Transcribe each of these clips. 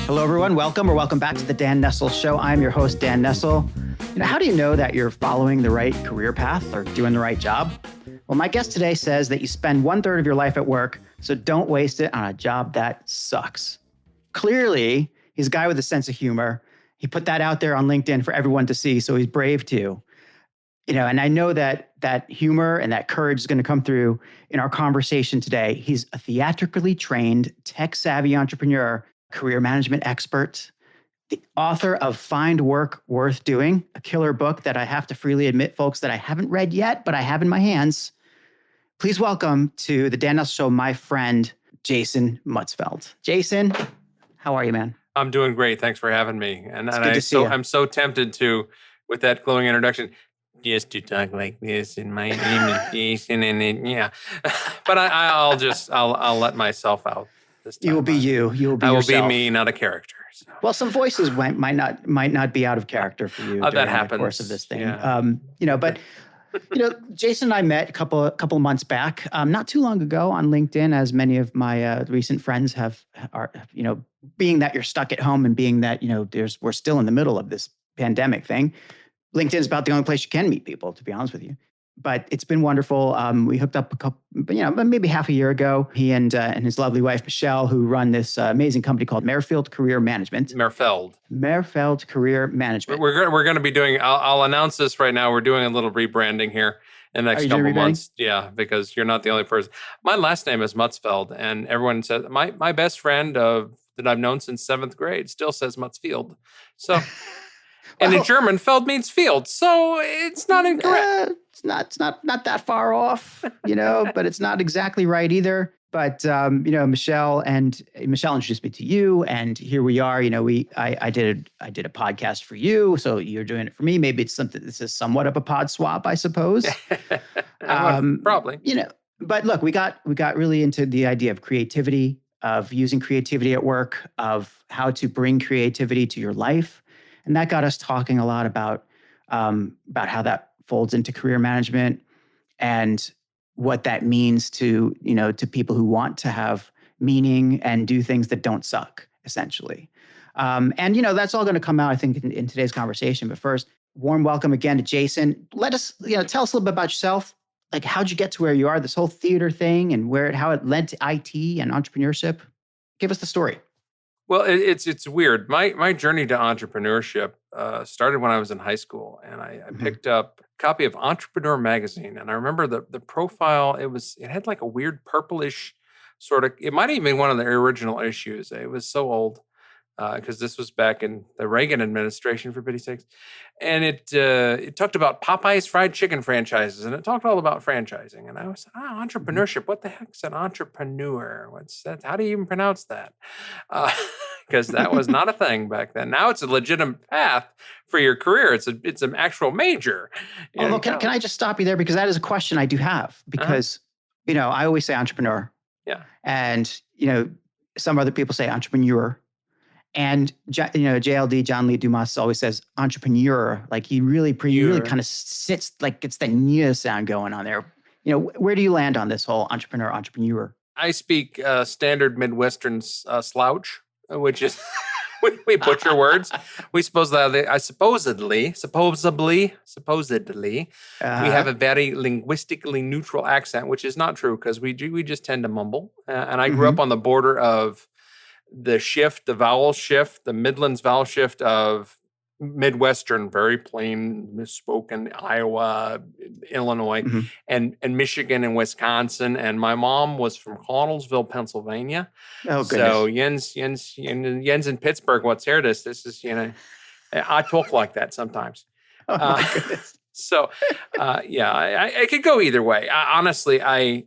Hello, everyone. Welcome back to the Dan Nessel Show. I'm your host, Dan Nessel. How do you know that you're following the right career path or doing the right job? Well, my guest today says that you spend 1/3 of your life at work, so don't waste it on a job that sucks. Clearly, he's a guy with a sense of humor. He put that out there on LinkedIn for everyone to see, so he's brave too. And I know that humor and that courage is going to come through in our conversation today. He's a theatrically trained, tech-savvy entrepreneur, career management expert, the author of Find Work Worth Doing, a killer book that I have to freely admit, folks, that I haven't read yet, but I have in my hands. Please welcome to the Dan Nessel Show, my friend, Jason Mutzfeld. Jason, how are you, man? I'm doing great. Thanks for having me. And good to see you. I'm so tempted to, with that glowing introduction, just to talk like this in my name is Jason, and then, yeah. But I'll let myself out. You will be you. You will be I will yourself. be me, not a character. So. Well, some voices might not be out of character for you during the course of this thing. Yeah. But Jason and I met a couple of months back, not too long ago on LinkedIn, as many of my recent friends are. Being that you're stuck at home and being that we're still in the middle of this pandemic thing. LinkedIn is about the only place you can meet people, to be honest with you. But it's been wonderful. We hooked up maybe half a year ago. He and his lovely wife, Michelle, who run this amazing company called Mutzfeld Career Management. Mutzfeld Career Management. We're going to be doing, I'll announce this right now. We're doing a little rebranding here in the next couple of months. Yeah, because you're not the only person. My last name is Mutzfeld, and everyone says, my best friend that I've known since 7th grade still says Mutzfeld. So... And in German, Feld means field, so it's not incorrect. It's not that far off, but it's not exactly right either. But Michelle introduced me to you, and here we are. I did a podcast for you, so you're doing it for me. Maybe it's something. This is somewhat of a pod swap, I suppose. Probably. But look, we got really into the idea of creativity, of using creativity at work, of how to bring creativity to your life. And that got us talking a lot about how that folds into career management and what that means to people who want to have meaning and do things that don't suck, essentially. And that's all going to come out, I think, in today's conversation. But first, warm welcome again to Jason. Let us, tell us a little bit about yourself. Like, how'd you get to where you are? This whole theater thing and how it led to IT and entrepreneurship. Give us the story. Well, it's weird. My journey to entrepreneurship started when I was in high school, and I picked up a copy of Entrepreneur magazine, and I remember the profile. It had like a weird purplish sort of. It might have been one of the original issues. It was so old because this was back in the Reagan administration, for pity's sakes, and it talked about Popeye's fried chicken franchises, and it talked all about franchising. And I was entrepreneurship. What the heck's an entrepreneur? What's that? How do you even pronounce that? Because that was not a thing back then. Now it's a legitimate path for your career. It's an actual major. Can I just stop you there, because that is a question I do have, because I always say entrepreneur. Yeah. And some other people say entrepreneur. And JLD, John Lee Dumas, always says entrepreneur. Like he really kind of sits, like it's the nya sound going on there. Where do you land on this whole entrepreneur? I speak standard Midwestern slouch, which is when we butcher words. We supposedly we have a very linguistically neutral accent, which is not true because we just tend to mumble. And I grew up on the border of the vowel shift, the Midlands vowel shift of Midwestern, very plain, misspoken Iowa, Illinois, and Michigan and Wisconsin. And my mom was from Connellsville, Pennsylvania. Oh, goodness. So Jens in Pittsburgh, what's here? This is, I talk like that sometimes. Oh, my goodness. So, I could go either way. Honestly, I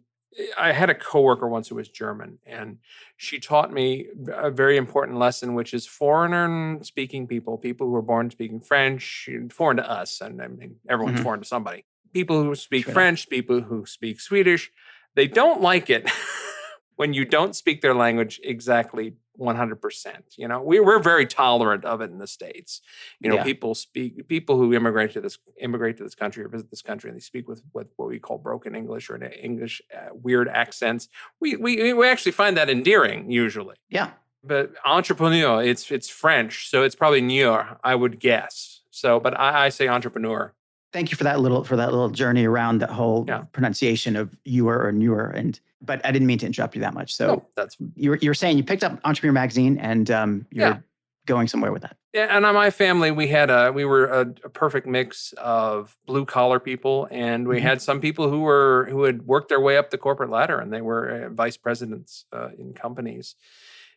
had a coworker once who was German, and she taught me a very important lesson, which is foreigner-speaking people who were born speaking French, foreign to us, and I mean, everyone's foreign to somebody. People who speak French, people who speak Swedish, they don't like it when you don't speak their language exactly 100%. We're very tolerant of it in the States. People who immigrate to this country or visit this country, and they speak with what we call broken English or English weird accents. We actually find that endearing usually. Yeah. But entrepreneur, it's French, so it's probably neur, I would guess. So, but I say entrepreneur. Thank you for that little journey around the whole Yeah. pronunciation of ewer or newer. But I didn't mean to interrupt you that much. So No, that's you're saying you picked up Entrepreneur Magazine and you're going somewhere with that. Yeah, and on my family, we were a perfect mix of blue collar people, and we had some people who had worked their way up the corporate ladder, and they were vice presidents in companies.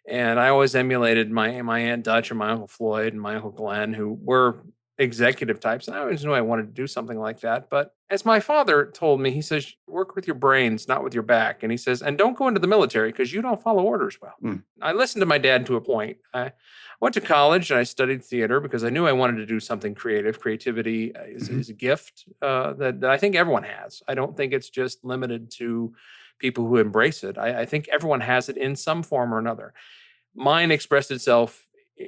And I always emulated my Aunt Dutch and my Uncle Floyd and my Uncle Glenn, who were executive types. And I always knew I wanted to do something like that. But as my father told me, he says, work with your brains, not with your back. And he says, and don't go into the military because you don't follow orders well. I listened to my dad to a point. I went to college and I studied theater because I knew I wanted to do something creative. Creativity is a gift that I think everyone has. I don't think it's just limited to people who embrace it. I think everyone has it in some form or another. Mine expressed itself,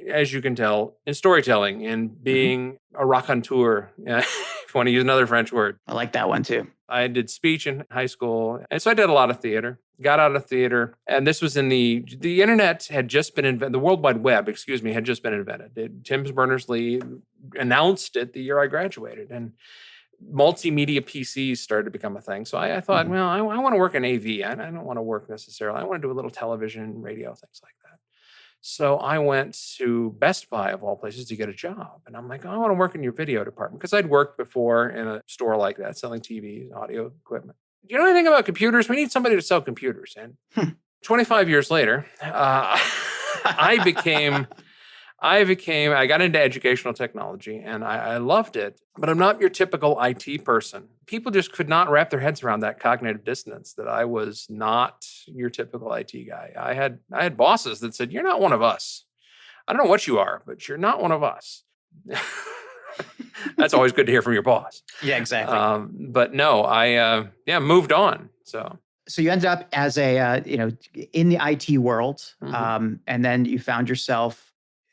as you can tell, in storytelling and being a raconteur, if you want to use another French word. I like that one too. I did speech in high school, and so I did a lot of theater. Got out of theater, and this was in the internet had just been invented. The World Wide Web, had just been invented. Tim Berners-Lee announced it the year I graduated, and multimedia PCs started to become a thing. So I thought, well, I want to work in AV. I don't want to work necessarily. I want to do a little television, radio, things like that. So I went to Best Buy, of all places, to get a job. And I'm like, I want to work in your video department because I'd worked before in a store like that, selling TVs, audio equipment. Do you know anything about computers? We need somebody to sell computers. And 25 years later, I got into educational technology and I loved it, but I'm not your typical IT person. People just could not wrap their heads around that cognitive dissonance that I was not your typical IT guy. I had bosses that said, you're not one of us. I don't know what you are, but you're not one of us. That's always good to hear from your boss. Yeah, exactly. But no, I moved on. So you ended up as a, in the IT world, and then you found yourself.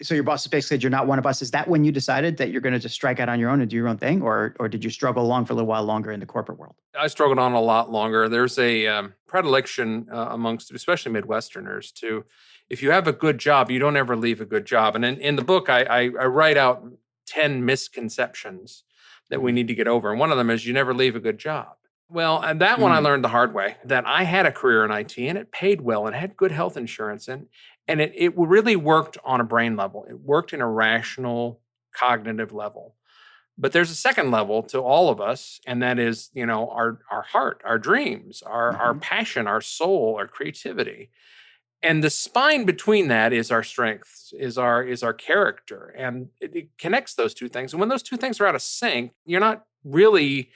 So your boss basically said, you're not one of us. Is that when you decided that you're going to just strike out on your own and do your own thing? Or did you struggle along for a little while longer in the corporate world? I struggled on a lot longer. There's a predilection amongst, especially Midwesterners, to, if you have a good job, you don't ever leave a good job. And in the book, I write out 10 misconceptions that we need to get over. And one of them is you never leave a good job. Well, and that one I learned the hard way, that I had a career in IT and it paid well and had good health insurance. And it really worked on a brain level. It worked in a rational, cognitive level. But there's a second level to all of us, and that is, our heart, our dreams, our passion, our soul, our creativity. And the spine between that is our strengths, is our character. And it connects those two things. And when those two things are out of sync, you're not really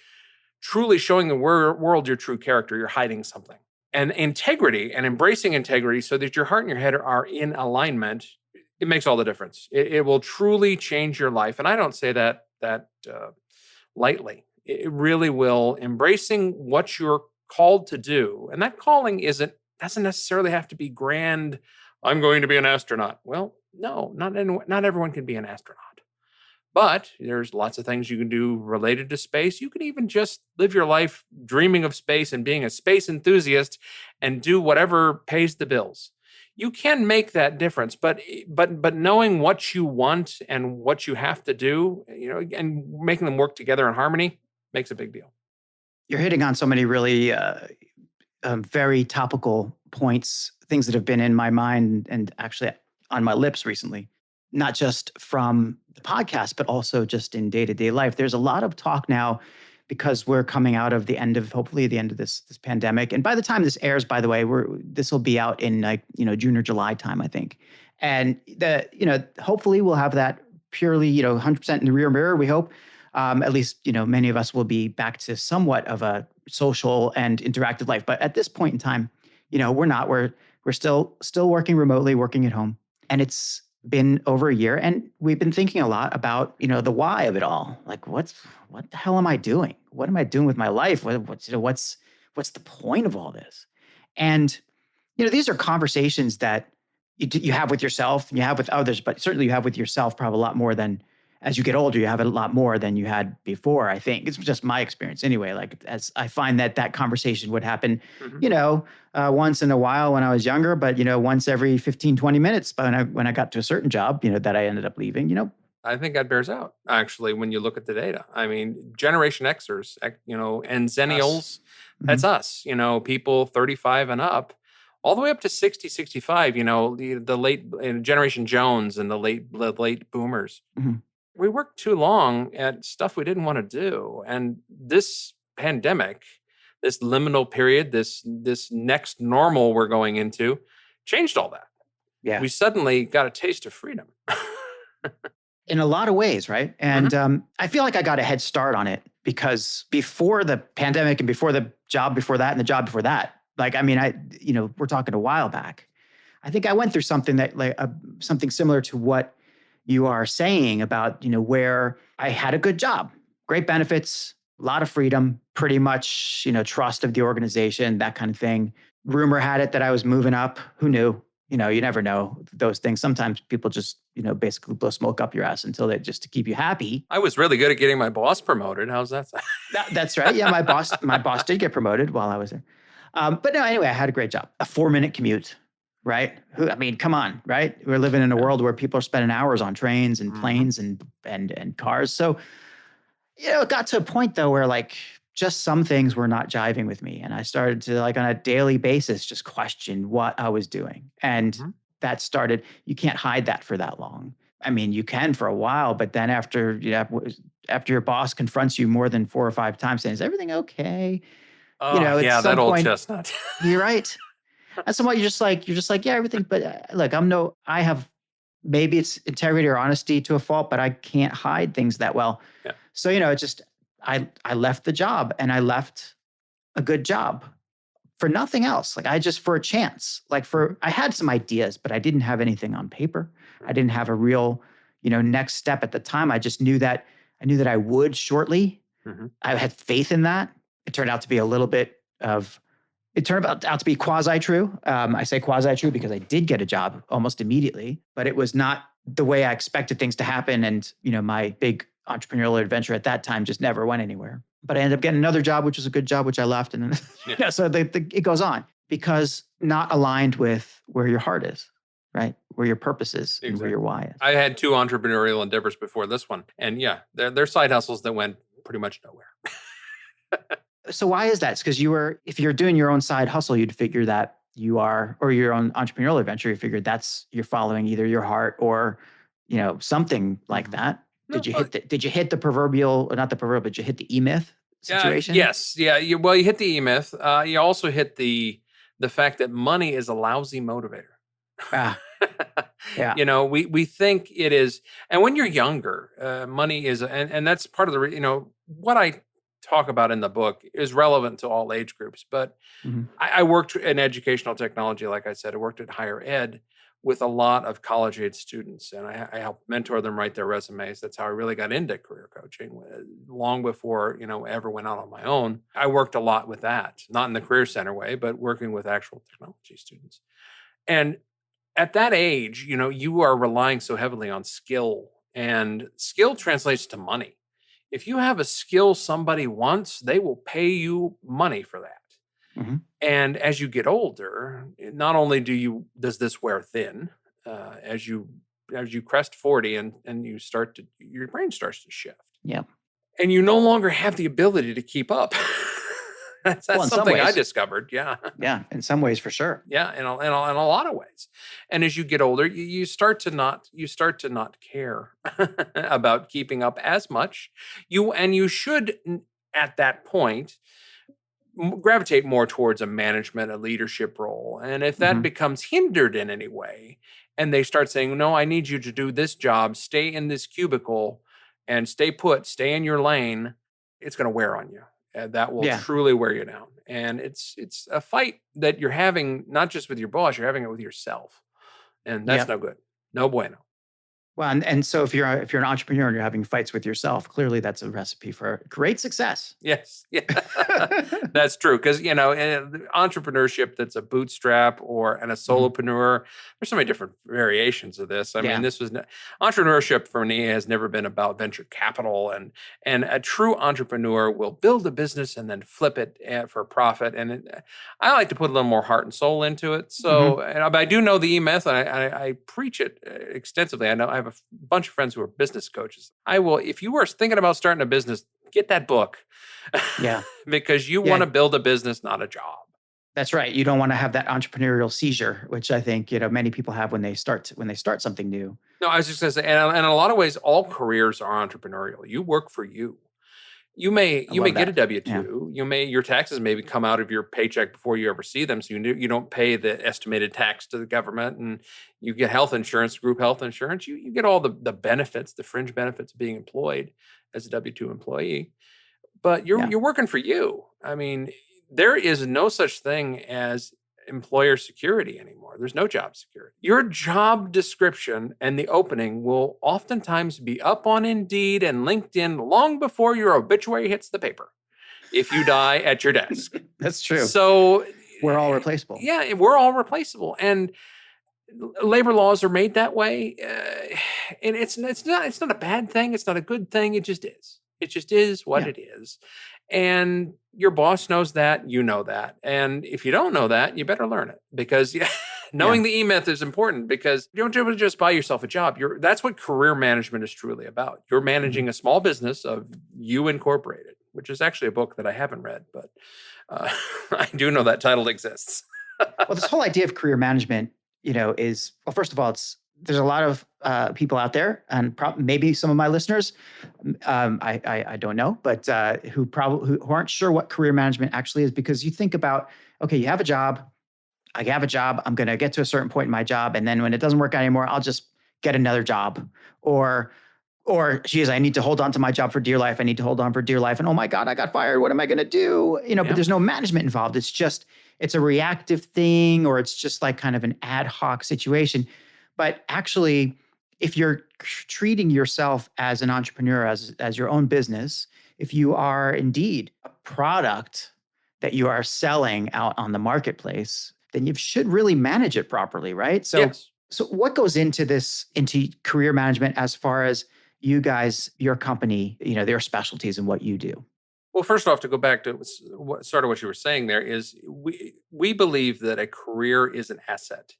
truly showing the world your true character. You're hiding something. And integrity and embracing integrity so that your heart and your head are in alignment, it makes all the difference. It will truly change your life. And I don't say that lightly. It really will. Embracing what you're called to do. And that calling doesn't necessarily have to be grand. I'm going to be an astronaut. Well, no, not everyone can be an astronaut. But there's lots of things you can do related to space. You can even just live your life dreaming of space and being a space enthusiast and do whatever pays the bills. You can make that difference, but knowing what you want and what you have to do, and making them work together in harmony makes a big deal. You're hitting on so many really very topical points, things that have been in my mind and actually on my lips recently. Not just from the podcast, but also just in day-to-day life. There's a lot of talk now because we're coming out of hopefully the end of this pandemic. And by the time this airs, by the way, this will be out in June or July time, I think. And hopefully we'll have that purely, 100% in the rear mirror, we hope. At least, many of us will be back to somewhat of a social and interactive life. But at this point in time, we're not. We're still working remotely, working at home. And it's been over a year, and we've been thinking a lot about, the why of it all. Like, what the hell am I doing? What am I doing with my life? What's the point of all this? And, these are conversations that you have with yourself, and you have with others, but certainly you have with yourself probably a lot more than as you get older, you have a lot more than you had before. I think it's just my experience anyway. Like, as I find that conversation would happen, Mhm. once in a while when I was younger, but, once every 15, 20 minutes. But when I got to a certain job, that I ended up leaving, I think that bears out actually when you look at the data. I mean, Generation Xers, and us. Zennials, Mhm. that's us, people 35 and up, all the way up to 60, 65, the late Generation Jones and the late boomers. Mhm. We worked too long at stuff we didn't want to do. And this pandemic, this liminal period, this next normal we're going into changed all that. Yeah. We suddenly got a taste of freedom. In a lot of ways, right? And Mhm. I feel like I got a head start on it because before the pandemic and before the job before that and the job before that, like, I mean, we're talking a while back. I think I went through something that something similar to what you are saying about, where I had a good job, great benefits, a lot of freedom, pretty much, trust of the organization, that kind of thing. Rumor had it that I was moving up. Who knew? You never know those things. Sometimes people just, basically blow smoke up your ass until they just to keep you happy. I was really good at getting my boss promoted. How's that sound? That's right. Yeah, my boss did get promoted while I was there. But no, anyway, I had a great job. A 4-minute commute, right? I mean, come on, right? We're living in a world where people are spending hours on trains and Mhm. planes and cars. So, it got to a point though where like just some things were not jiving with me. And I started to like on a daily basis just question what I was doing. And Mhm. that started, you can't hide that for that long. I mean, you can for a while, but then after your boss confronts you more than 4 or 5 times saying, "Is everything okay?" Oh, At yeah, that some old point, chestnut. you're right. At some point, you're just like, yeah, everything. But look, I have maybe it's integrity or honesty to a fault, but I can't hide things that well. Yeah. So, I left the job and I left a good job for nothing else. Like I just for a chance. Mhm. I had some ideas, but I didn't have anything on paper. I Mhm. didn't have a real, next step at the time. I just knew that I would shortly. Mhm. I had faith in that. It turned out to be a little bit of it turned out to be quasi true. I say quasi true because I did get a job almost immediately, but it was not the way I expected things to happen. And, my big entrepreneurial adventure at that time just never went anywhere. But I ended up getting another job, which was a good job, which I left. And then, Yeah. so it goes on because not aligned with where your heart is, right? Where your purpose is and where your Exactly. why is. I had 2 entrepreneurial endeavors before this one, and yeah, they're side hustles that went pretty much nowhere. So why is that? It's because if you're doing your own side hustle, you'd figure that you are, or your own entrepreneurial adventure, you figure you're following either your heart or, something like Mhm. that. No, Did you hit the proverbial, or not the proverbial, but you hit the E-myth situation? yes, yeah, you hit the E-myth, you also hit the fact that money is a lousy motivator. Ah, yeah. We think it is, and when you're younger, money is, and that's part of what I talk about in the book is relevant to all age groups. But Mhm. I worked in educational technology, like I said, I worked at higher ed with a lot of college age students, and I helped mentor them write their resumes. That's how I really got into career coaching, long before I ever went out on my own. I worked a lot with that, not in the career center way, but working with actual technology students. And at that age, you are relying so heavily on skill, and skill translates to money. If you have a skill somebody wants, they will pay you money for that. Mhm. And as you get older, not only does this wear thin, as you crest 40 and your brain starts to shift, Yeah. and you no longer have the ability to keep up. that's Well, that's in some something I ways, discovered. Yeah. yeah, in some ways for sure. Yeah, in a lot of ways. And as you get older, you start to not care about keeping up as much. You should at that point gravitate more towards a management, a leadership role. And if that Mhm. becomes hindered in any way, and they start saying, "No, I need you to do this job, stay in this cubicle, and stay put, stay in your lane," it's going to wear on you. And that will Yeah. truly wear you down. And it's a fight that you're having not just with your boss, you're having it with yourself, and that's Yeah. no good. No bueno. Well, and so if you're an entrepreneur and you're having fights with yourself, clearly that's a recipe for great success. Yes, yeah, that's true. Because entrepreneurship that's a bootstrap and a Mhm. solopreneur. There's so many different variations of this. I mean, Yeah. entrepreneurship for me has never been about venture capital, and a true entrepreneur will build a business and then flip it for profit. And I like to put a little more heart and soul into it. Hmm. So, but I do know the E Myth, and I preach it extensively. I know I have a bunch of friends who are business coaches. I will, if you are thinking about starting a business, get that book. Yeah. Because you want Yeah. to build a business, not a job. That's right. You don't want to have that entrepreneurial seizure, which I think, many people have when they start something new. No, I was just going to say, and in a lot of ways, all careers are entrepreneurial. You work for you. I You may love get a that. Yeah. W-2. Your taxes maybe come out of your paycheck before you ever see them, so you don't pay the estimated tax to the government, and you get health insurance, group health insurance. You get all the benefits, the fringe benefits of being employed as a W-2 employee. But Yeah. you're working for you. I mean, there is no such thing as employer security anymore. There's no job security. Your job description and the opening will oftentimes be up on Indeed and LinkedIn long before your obituary hits the paper if you die at your desk. That's true. So, We're all replaceable. yeah, we're all replaceable. And labor laws are made that way. And it's not a bad thing. It's not a good thing. It just is. It just is what Yeah. it is. And your boss knows that, you know that. And if you don't know that, you better learn it, because Yeah. knowing the E-Myth is important, because you don't just buy yourself a job. That's what career management is truly about. You're Mhm. managing a small business of You Incorporated, which is actually a book that I haven't read, but I do know that title exists. Well, this whole idea of career management, is, well, first of all, there's a lot of people out there, and maybe some of my listeners, I don't know, but who aren't sure what career management actually is, because you think about, okay, you have a job, I have a job, I'm going to get to a certain point in my job, and then when it doesn't work out anymore, I'll just get another job, or geez, I need to hold on to my job for dear life. I need to hold on for dear life. And oh my God, I got fired. What am I going to do? But Yeah. there's no management involved. It's a reactive thing, or it's just like kind of an ad hoc situation. But actually, if you're treating yourself as an entrepreneur, as your own business, if you are indeed a product that you are selling out on the marketplace, then you should really manage it properly, right? Yes. So what goes into career management as far as you guys, your company, their specialties and what you do? Well, first off, to go back to what you were saying there, is we believe that a career is an asset.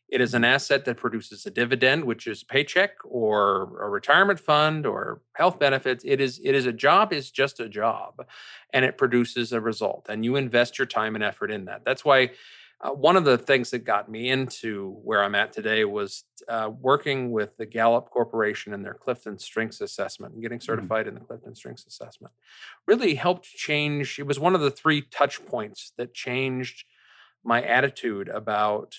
It is an asset that produces a dividend, which is paycheck or a retirement fund or health benefits. It is a job is just a job, and it produces a result, and you invest your time and effort in that. That's why one of the things that got me into where I'm at today was working with the Gallup Corporation and their Clifton Strengths Assessment, and getting Mhm. certified in the Clifton Strengths Assessment. Really helped change. It was one of the 3 touch points that changed my attitude about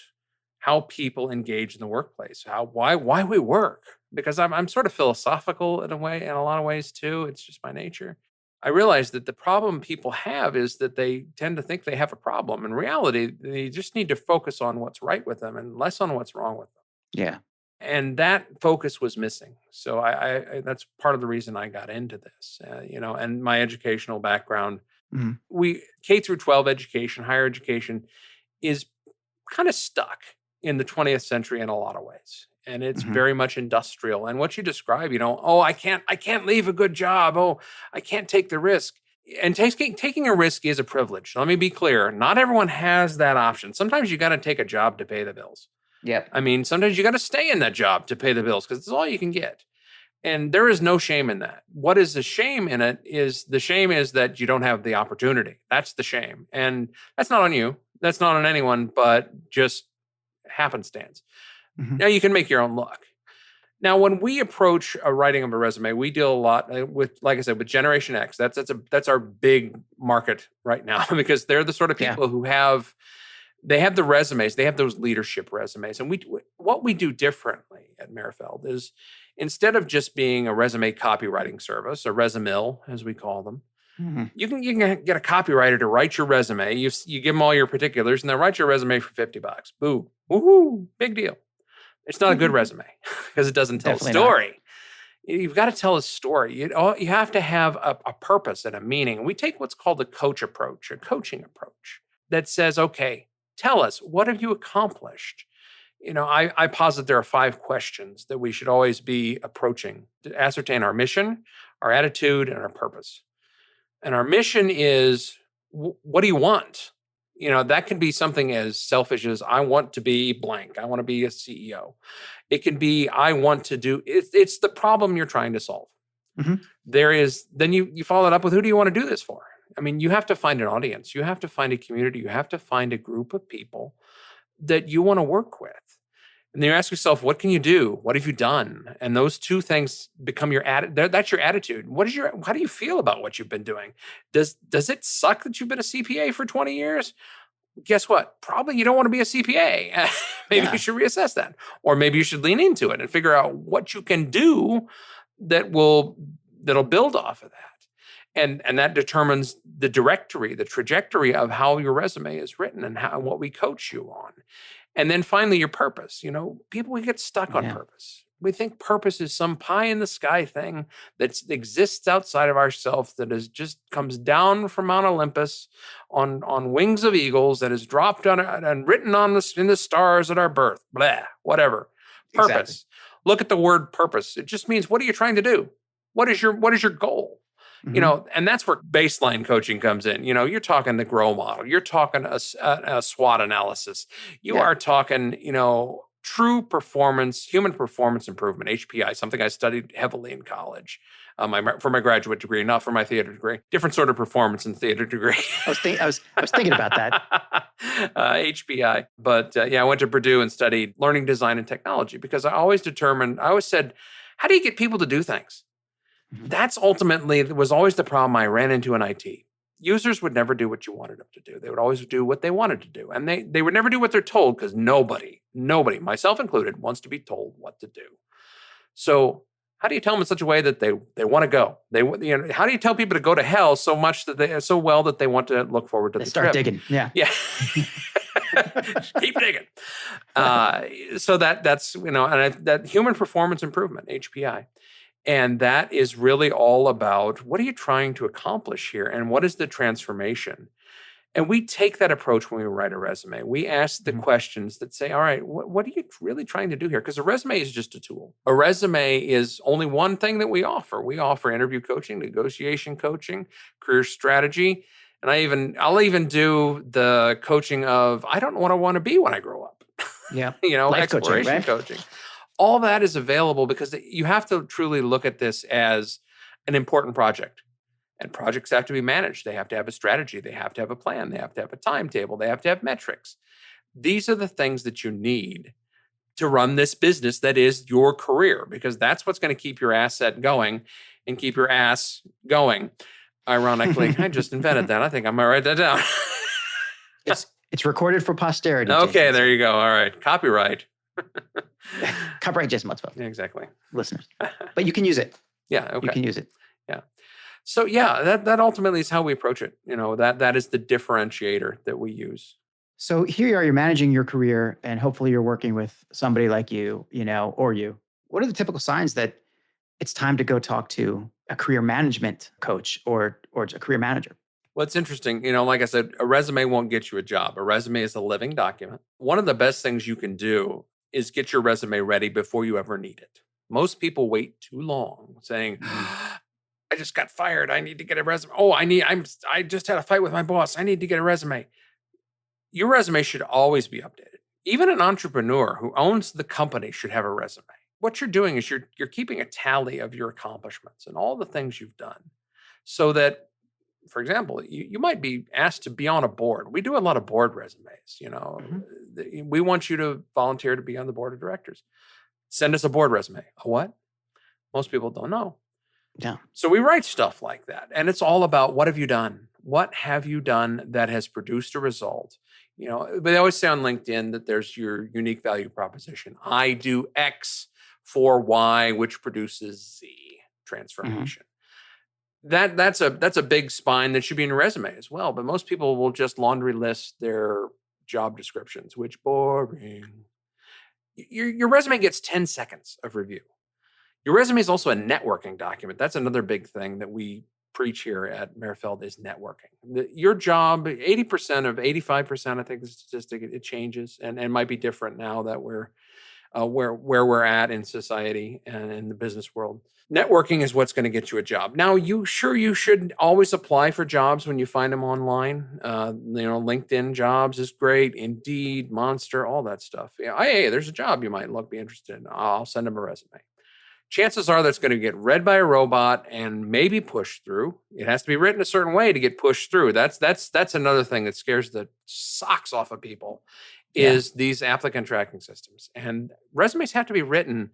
how people engage in the workplace, why we work. Because I'm sort of philosophical in a lot of ways too. It's just my nature. I realize that the problem people have is that they tend to think they have a problem. In reality, they just need to focus on what's right with them and less on what's wrong with them. Yeah. And that focus was missing. So that's part of the reason I got into this. And my educational background, Mhm. we K through 12 education, higher education, is kind of stuck in the 20th century in a lot of ways. And it's Mhm. very much industrial. And what you describe, oh, I can't leave a good job. Oh, I can't take the risk. And taking a risk is a privilege. Let me be clear. Not everyone has that option. Sometimes you got to take a job to pay the bills. Yep. I mean, sometimes you got to stay in that job to pay the bills, because it's all you can get. And there is no shame in that. What is the shame in it is that you don't have the opportunity. That's the shame. And that's not on you. That's not on anyone, but just happenstance. Mhm. Now you can make your own luck. Now, when we approach a writing of a resume, we deal a lot with, like I said, with Generation X. That's our big market right now, because they're the sort of Yeah. people who have the resumes, they have those leadership resumes. And what we do differently at Mutzfeld is, instead of just being a resume copywriting service, a resumil, as we call them, Mhm. you can get a copywriter to write your resume. You give them all your particulars, and they'll write your resume for $50. Boo, woohoo, big deal. It's not a good resume because it doesn't tell Definitely a not. story. You've got to tell a story. You have to have a purpose and a meaning. We take what's called a coach approach, a coaching approach that says, okay, tell us, what have you accomplished? I posit there are 5 questions that we should always be approaching to ascertain our mission, our attitude, and our purpose. And our mission is, what do you want? That can be something as selfish as I want to be blank. I want to be a CEO. It can be, I want to do, it's the problem you're trying to solve. Mhm. Then you follow it up with, who do you want to do this for? I mean, you have to find an audience. You have to find a community. You have to find a group of people that you want to work with. And then you ask yourself, what can you do? What have you done? And those 2 things become your attitude. That's your attitude. How do you feel about what you've been doing? Does it suck that you've been a CPA for 20 years? Guess what? Probably you don't want to be a CPA. Maybe you should reassess that. Or maybe you should lean into it and figure out what you can do that'll build off of that. And that determines the trajectory of how your resume is written and what we coach you on. And then finally, your purpose. People, we get stuck on purpose. We think purpose is some pie in the sky thing that exists outside of ourselves, that just comes down from Mount Olympus on wings of eagles, that is dropped on and written in the stars at our birth. Blah, whatever. Purpose. Exactly. Look at the word purpose. It just means, what are you trying to do? What is your goal? Mm-hmm. And that's where baseline coaching comes in. You're talking the GROW model. You're talking a SWOT analysis. You are talking, true performance, human performance improvement, HPI, something I studied heavily in college for my graduate degree, not for my theater degree. Different sort of performance in theater degree. I was thinking about that. HPI. But I went to Purdue and studied learning design and technology because I always said, how do you get people to do things? That's was always the problem I ran into in IT. Users would never do what you wanted them to do. They would always do what they wanted to do. And they would never do what they're told, because nobody, myself included, wants to be told what to do. So how do you tell them in such a way that they want to go? How do you tell people to go to hell so much that they want to look forward to the trip? Start digging. Yeah. Keep digging. So that's, that human performance improvement, HPI. And that is really all about, what are you trying to accomplish here? And what is the transformation? And we take that approach when we write a resume. We ask the questions that say, all right, what are you really trying to do here? Because a resume is just a tool. A resume is only one thing that we offer. We offer interview coaching, negotiation coaching, career strategy. And I'll even do the coaching of, I don't know what I want to be when I grow up. Yeah. Life exploration coaching. All that is available because you have to truly look at this as an important project. And projects have to be managed. They have to have a strategy. They have to have a plan. They have to have a timetable. They have to have metrics. These are the things that you need to run this business that is your career, because that's what's going to keep your asset going and keep your ass going. Ironically, I just invented that. I think I might write that down. It's recorded for posterity. Okay, Jason. There you go. All right. Copyright. Copyright Jason Mutzfeld. Yeah, exactly. Listeners. But you can use it. Yeah, okay. You can use it. Yeah. So that ultimately is how we approach it. That is the differentiator that we use. So here you are, you're managing your career, and hopefully you're working with somebody like you, or you. What are the typical signs that it's time to go talk to a career management coach or a career manager? Well, it's interesting. Like I said, a resume won't get you a job. A resume is a living document. One of the best things you can do is get your resume ready before you ever need it. Most people wait too long saying, I just got fired. I need to get a resume. Oh, I just had a fight with my boss. I need to get a resume. Your resume should always be updated. Even an entrepreneur who owns the company should have a resume. What you're doing is you're keeping a tally of your accomplishments and all the things you've done, so that, for example, you might be asked to be on a board. We do a lot of board resumes. We want you to volunteer to be on the board of directors. Send us a board resume. A what? Most people don't know. Yeah. So we write stuff like that. And it's all about, what have you done? What have you done that has produced a result? They always say on LinkedIn that there's your unique value proposition. I do X for Y, which produces Z transformation. That's a big spine that should be in a resume as well. But most people will just laundry list their job descriptions, which boring. Your resume gets 10 seconds of review. Your resume is also a networking document. That's another big thing that we preach here at Mutzfeld is networking. Your job, 80% of 85%, I think the statistic, it changes and might be different now that we're where we're at in society and in the business world. Networking is what's going to get you a job. Now, you should always apply for jobs when you find them online. LinkedIn jobs is great. Indeed, Monster, all that stuff. Yeah, hey, there's a job you might be interested in. I'll send them a resume. Chances are that's going to get read by a robot and maybe pushed through. It has to be written a certain way to get pushed through. That's another thing that scares the socks off of people is these applicant tracking systems. And resumes have to be written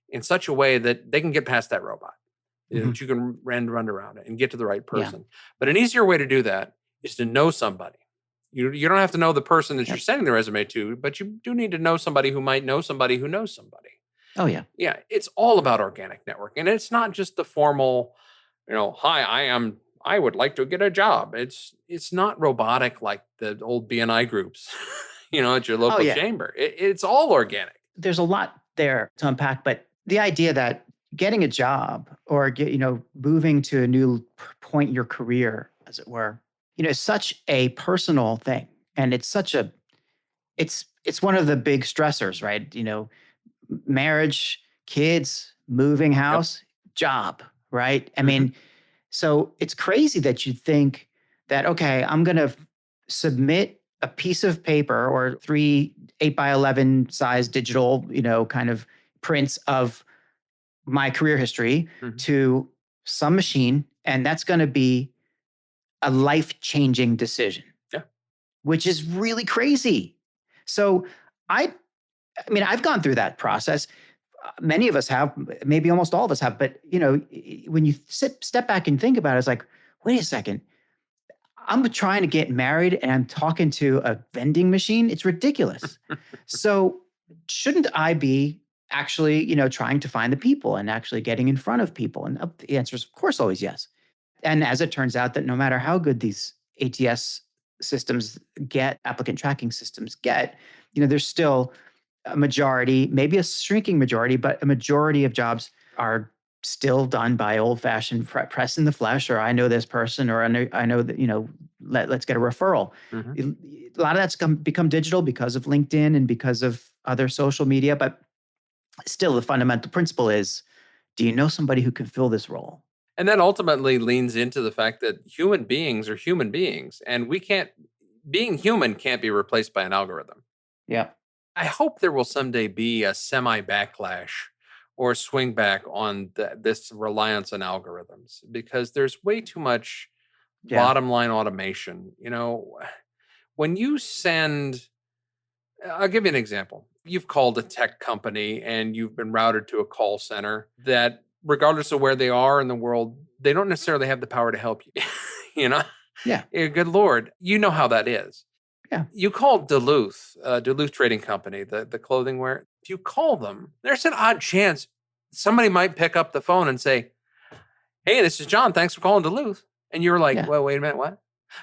in such a way that they can get past that robot, that you can run around it and get to the right person. Yeah. But an easier way to do that is to know somebody. You don't have to know the person that you're sending the resume to, but you do need to know somebody who might know somebody who knows somebody. Oh, yeah. Yeah, it's all about organic networking. And it's not just the formal, hi, I would like to get a job. It's not robotic like the old BNI groups, at your local chamber. It's all organic. There's a lot there to unpack, but the idea that getting a job or moving to a new point in your career, as it were, is such a personal thing. And it's one of the big stressors, right? Marriage, kids, moving house, job, right? I mean, so it's crazy that you think that, okay, I'm going to submit a piece of paper or 3 8x11 size digital, kind of prints of my career history to some machine, and that's going to be a life-changing decision. Yeah. Which is really crazy. So I've gone through that process. Many of us have, maybe almost all of us have, but when you step back and think about it, it's like, wait a second, I'm trying to get married and I'm talking to a vending machine. It's ridiculous. So shouldn't I be actually, trying to find the people and actually getting in front of people? And the answer is, of course, always yes. And as it turns out that no matter how good these ATS systems get, applicant tracking systems get, there's still a majority, maybe a shrinking majority, but a majority of jobs are still done by old-fashioned press in the flesh, or I know this person, or I know that, let's get a referral. A lot of that's become digital because of LinkedIn and because of other social media, but still the fundamental principle is, do you know somebody who can fill this role? And that ultimately leans into the fact that human beings are human beings, and being human can't be replaced by an algorithm. Yeah. I hope there will someday be a semi-backlash or a swing back on this reliance on algorithms, because there's way too much bottom line automation. When you I'll give you an example. You've called a tech company and you've been routed to a call center that, regardless of where they are in the world, they don't necessarily have the power to help you. Yeah. Good Lord. You know how that is. Yeah. You call Duluth Trading Company, the clothing wear. If you call them, there's an odd chance somebody might pick up the phone and say, "Hey, this is John. Thanks for calling Duluth." And you're like, "Well, wait a minute, what?"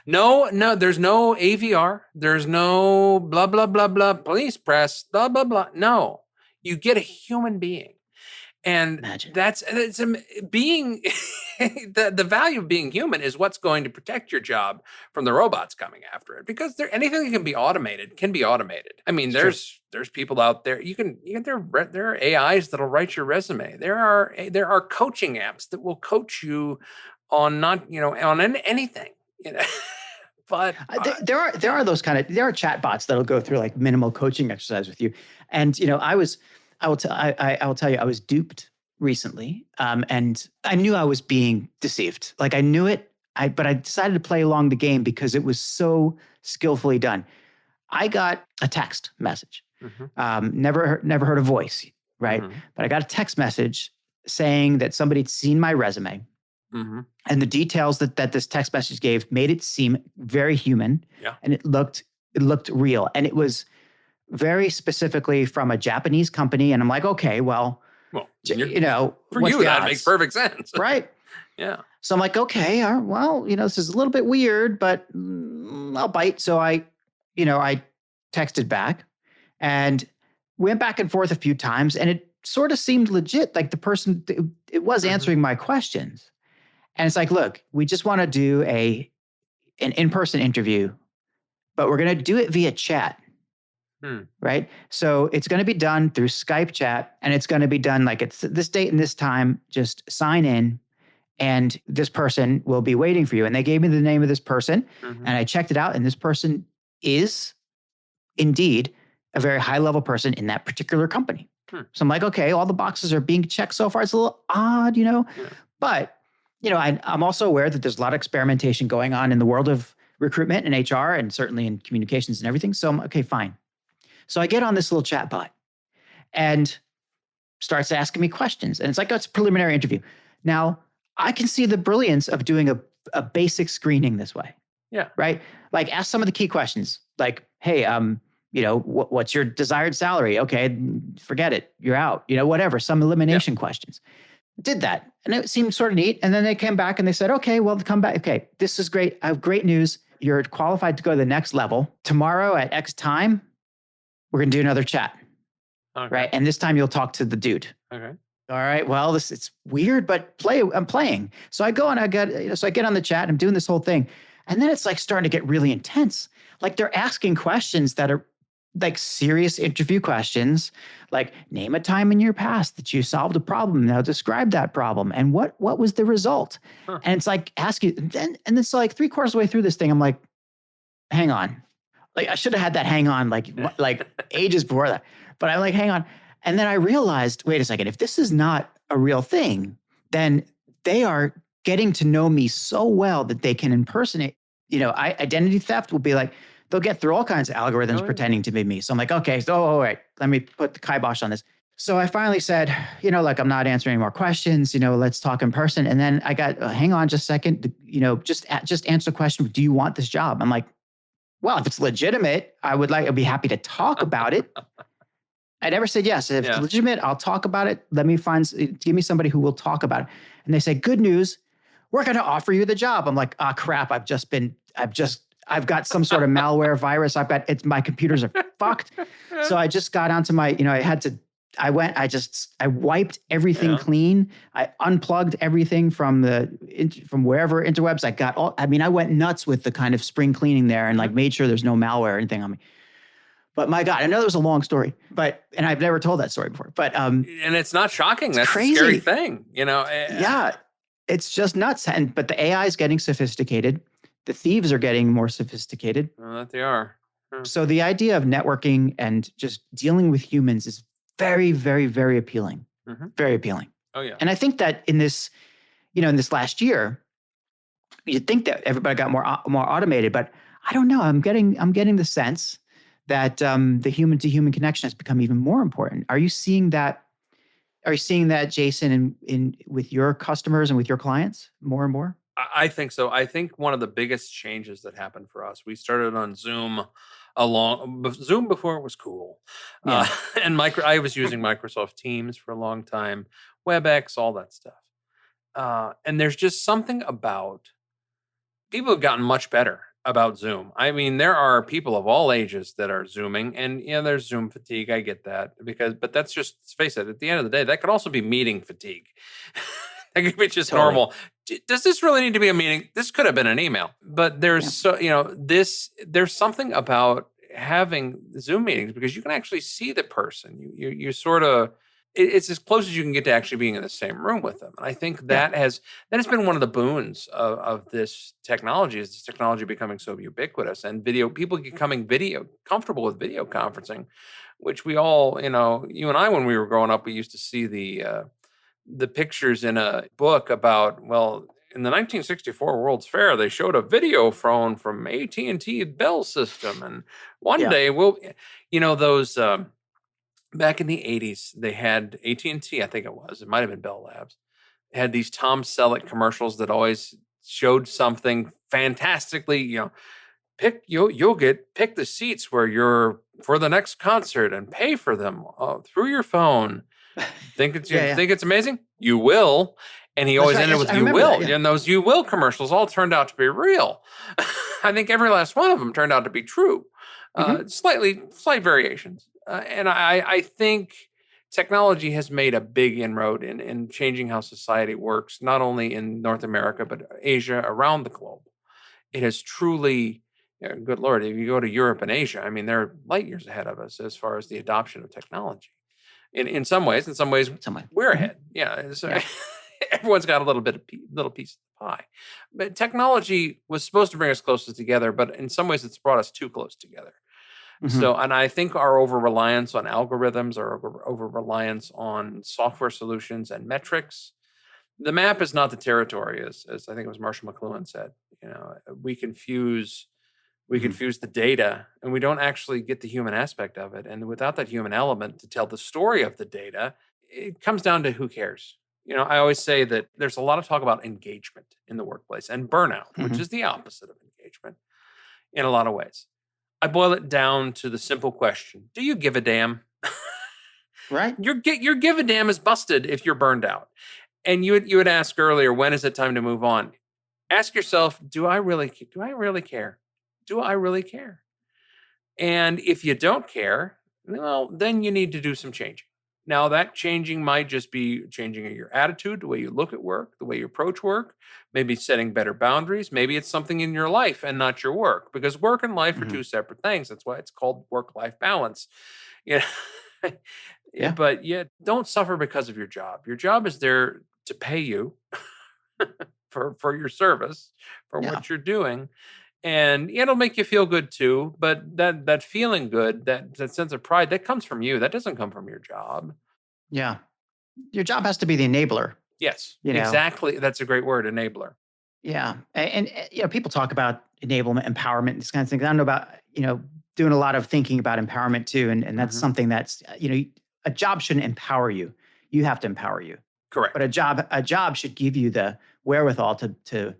No, there's no AVR. There's no blah, blah, blah, blah, police press, blah, blah, blah. No, you get a human being. And Imagine. it's being the value of being human is what's going to protect your job from the robots coming after it, because anything that can be automated can be automated. I mean, there's people out there there are AIs that'll write your resume. There are coaching apps that will coach you on anything. But there are those there are chat bots that'll go through like minimal coaching exercise with you. And I will tell you, I was duped recently, and I knew I was being deceived. Like I knew it, but I decided to play along the game because it was so skillfully done. I got a text message. Never heard a voice, right? But I got a text message saying that somebody had seen my resume, and the details that this text message gave made it seem very human, and it looked real, and it was very specifically from a Japanese company. And I'm like, okay, well, for what's you, the that odds? makes perfect sense. Right. Yeah. So I'm like, okay, well, this is a little bit weird, but I'll bite. So I texted back, and went back and forth a few times, and it sort of seemed legit. Like the person, it was answering my questions. And it's like, look, we just want to do an in-person interview, but we're going to do it via chat. Right. So it's going to be done through Skype chat, and it's going to be done like it's this date and this time. Just sign in, and this person will be waiting for you. And they gave me the name of this person, and I checked it out. And this person is indeed a very high level person in that particular company. So I'm like, okay, all the boxes are being checked so far. It's a little odd, but I'm also aware that there's a lot of experimentation going on in the world of recruitment and HR, and certainly in communications and everything. So I'm okay, fine. So I get on this little chat bot and starts asking me questions. And it's like, oh, it's a preliminary interview. Now, I can see the brilliance of doing a basic screening this way. Yeah. Right? Like, ask some of the key questions. Like, hey, what's your desired salary? Okay, forget it. You're out. Whatever. Some elimination questions. Did that. And it seemed sort of neat. And then they came back and they said, okay, well, come back. Okay, this is great. I have great news. You're qualified to go to the next level. Tomorrow at X time, we're going to do another chat. Okay. Right. And this time you'll talk to the dude. Okay. All right. Well, it's weird, but I'm playing. So I go and I get on the chat and I'm doing this whole thing. And then it's like starting to get really intense. Like they're asking questions that are like serious interview questions, like name a time in your past that you solved a problem. Now describe that problem. And what was the result? And it's like asking, and it's like 3/4 of the way through this thing, I'm like, hang on. Like I should have had that hang on like ages before that. But I'm like, hang on. And then I realized, wait a second, if this is not a real thing, then they are getting to know me so well that they can impersonate. Identity theft will be like, they'll get through all kinds of algorithms pretending to be me. So I'm like, okay, so all right, let me put the kibosh on this. So I finally said, I'm not answering any more questions, let's talk in person. And then I got, hang on just a second, just answer the question, do you want this job? I'm like, well, if it's legitimate, I'd be happy to talk about it. I never said yes. If it's legitimate, I'll talk about it. Give me somebody who will talk about it. And they say, good news, we're going to offer you the job. I'm like, crap. I've got some sort of malware virus. My computers are fucked. So I just got onto my, I wiped everything clean. I unplugged everything from wherever interwebs. I went nuts with the kind of spring cleaning there and like made sure there's no malware or anything on me. But my God, I know it was a long story, and I've never told that story before, but, and it's not shocking. That's crazy. A scary thing, Yeah. It's just nuts. But the AI is getting sophisticated. The thieves are getting more sophisticated. Well, that they are. So the idea of networking and just dealing with humans is very, very, very appealing. Very appealing. Oh yeah. And I think that in this last year, you'd think that everybody got more automated, but I don't know. I'm getting the sense that the human to human connection has become even more important. Are you seeing that? Are you seeing that, Jason, in with your customers and with your clients more and more? I think so. I think one of the biggest changes that happened for us, we started on Zoom before it was cool. Yeah. And I was using Microsoft Teams for a long time, WebEx, all that stuff. And there's just something about people have gotten much better about Zoom. I mean, there are people of all ages that are Zooming, and there's Zoom fatigue. I get that but that's just, let's face it, at the end of the day, that could also be meeting fatigue. That could be just normal. Does this really need to be a meeting? This could have been an email, but there's there's something about having Zoom meetings because you can actually see the person. You sort of, it's as close as you can get to actually being in the same room with them. And I think that has been one of the boons of this technology, is this technology becoming so ubiquitous, and people becoming comfortable with video conferencing, which we all, you and I, when we were growing up, we used to see the pictures in a book about, in the 1964 World's Fair, they showed a video phone from AT&T Bell system. And one day those, back in the 80s, they had AT&T, I think it might've been Bell Labs, had these Tom Selleck commercials that always showed something fantastically, pick the seats where you're for the next concert and pay for them through your phone. Think it's amazing? You will. And he always ended with "you will." And those "you will" commercials all turned out to be real. I think every last one of them turned out to be true. Slight variations. And I think technology has made a big inroad in changing how society works, not only in North America, but Asia, around the globe. It has truly, good Lord, if you go to Europe and Asia, I mean, they're light years ahead of us as far as the adoption of technology. In some ways, Someone. we're Mhm. ahead. Yeah. So Yeah. everyone's got a little bit of little piece of the pie. But technology was supposed to bring us closer together, but in some ways, it's brought us too close together. Mhm. So, and I think our over reliance on algorithms, our over reliance on software solutions and metrics, the map is not the territory, as I think it was Marshall McLuhan said. You know, we confuse Mhm. the data, and we don't actually get the human aspect of it. And without that human element to tell the story of the data, it comes down to who cares. You know, I always say that there's a lot of talk about engagement in the workplace and burnout, which Mhm. is the opposite of engagement in a lot of ways. I boil it down to the simple question: do you give a damn? Right? Your give a damn is busted if you're burned out. And you had asked earlier, when is it time to move on? Ask yourself, do I really care? Do I really care? And if you don't care, well, then you need to do some changing. Now, that changing might just be changing your attitude, the way you look at work, the way you approach work, maybe setting better boundaries. Maybe it's something in your life and not your work, because work and life are Mhm. two separate things. That's why it's called work-life balance. Yeah. Yeah. But yet, don't suffer because of your job. Your job is there to pay you for your service, for Yeah. what you're doing, and it'll make you feel good too. But that feeling good, that sense of pride, that comes from you. That doesn't come from your job. Yeah. Your job has to be the enabler, Yes, you know? exactly. That's a great word, enabler. Yeah. People talk about enablement, empowerment, these kinds of things. I don't know about, doing a lot of thinking about empowerment too. And that's Hmm. something that's, a job shouldn't empower you. You have to empower you. But Correct. a job should give you the wherewithal to